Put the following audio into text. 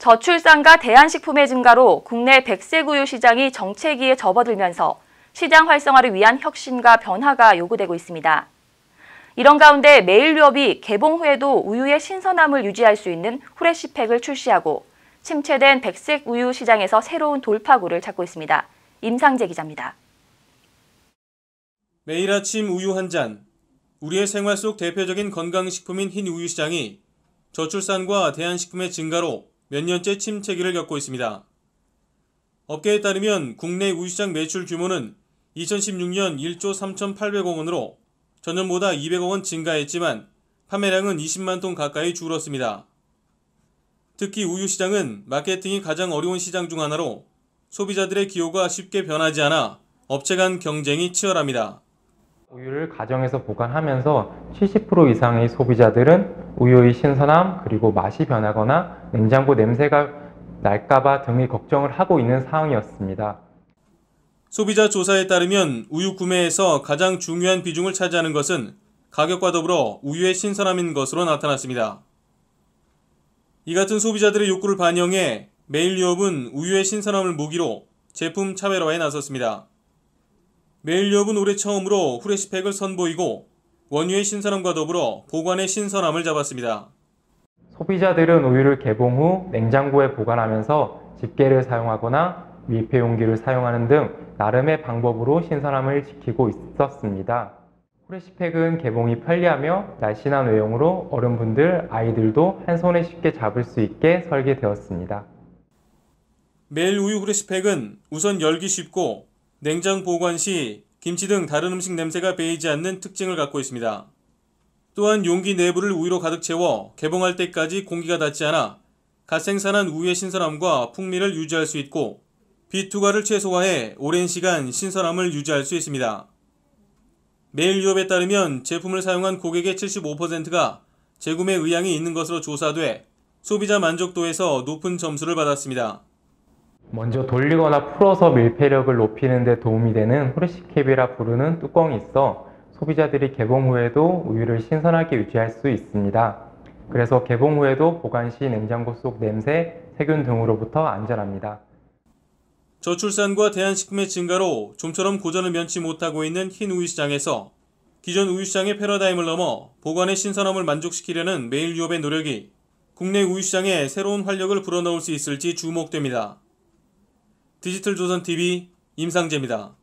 저출산과 대한식품의 증가로 국내 백색우유 시장이 정체기에 접어들면서 시장 활성화를 위한 혁신과 변화가 요구되고 있습니다. 이런 가운데 매일유업이 개봉 후에도 우유의 신선함을 유지할 수 있는 후레쉬팩을 출시하고 침체된 백색 우유 시장에서 새로운 돌파구를 찾고 있습니다. 임상재 기자입니다. 매일 아침 우유 한 잔. 우리의 생활 속 대표적인 건강식품인 흰 우유 시장이 저출산과 대한식품의 증가로 몇 년째 침체기를 겪고 있습니다. 업계에 따르면 국내 우유시장 매출 규모는 2016년 1조 3,800억 원으로 전년보다 200억 원 증가했지만 판매량은 20만 톤 가까이 줄었습니다. 특히 우유시장은 마케팅이 가장 어려운 시장 중 하나로 소비자들의 기호가 쉽게 변하지 않아 업체 간 경쟁이 치열합니다. 우유를 가정에서 보관하면서 70% 이상의 소비자들은 우유의 신선함 그리고 맛이 변하거나 냉장고 냄새가 날까봐 등의 걱정을 하고 있는 상황이었습니다. 소비자 조사에 따르면 우유 구매에서 가장 중요한 비중을 차지하는 것은 가격과 더불어 우유의 신선함인 것으로 나타났습니다. 이 같은 소비자들의 욕구를 반영해 매일유업은 우유의 신선함을 무기로 제품 차별화에 나섰습니다. 매일유업은 올해 처음으로 후레쉬팩을 선보이고 원유의 신선함과 더불어 보관의 신선함을 잡았습니다. 소비자들은 우유를 개봉 후 냉장고에 보관하면서 집게를 사용하거나 밀폐 용기를 사용하는 등 나름의 방법으로 신선함을 지키고 있었습니다. 후레쉬팩은 개봉이 편리하며 날씬한 외형으로 어른분들, 아이들도 한 손에 쉽게 잡을 수 있게 설계되었습니다. 매일 우유 후레쉬팩은 우선 열기 쉽고 냉장 보관 시 김치 등 다른 음식 냄새가 배이지 않는 특징을 갖고 있습니다. 또한 용기 내부를 우유로 가득 채워 개봉할 때까지 공기가 닿지 않아 갓 생산한 우유의 신선함과 풍미를 유지할 수 있고 빛 투과를 최소화해 오랜 시간 신선함을 유지할 수 있습니다. 매일유업에 따르면 제품을 사용한 고객의 75%가 재구매 의향이 있는 것으로 조사돼 소비자 만족도에서 높은 점수를 받았습니다. 먼저 돌리거나 풀어서 밀폐력을 높이는 데 도움이 되는 후레쉬캡이라 부르는 뚜껑이 있어 소비자들이 개봉 후에도 우유를 신선하게 유지할 수 있습니다. 그래서 개봉 후에도 보관 시 냉장고 속 냄새, 세균 등으로부터 안전합니다. 저출산과 대한식품의 증가로 좀처럼 고전을 면치 못하고 있는 흰 우유 시장에서 기존 우유 시장의 패러다임을 넘어 보관의 신선함을 만족시키려는 매일유업의 노력이 국내 우유 시장에 새로운 활력을 불어넣을 수 있을지 주목됩니다. 디지털조선TV 임상재입니다.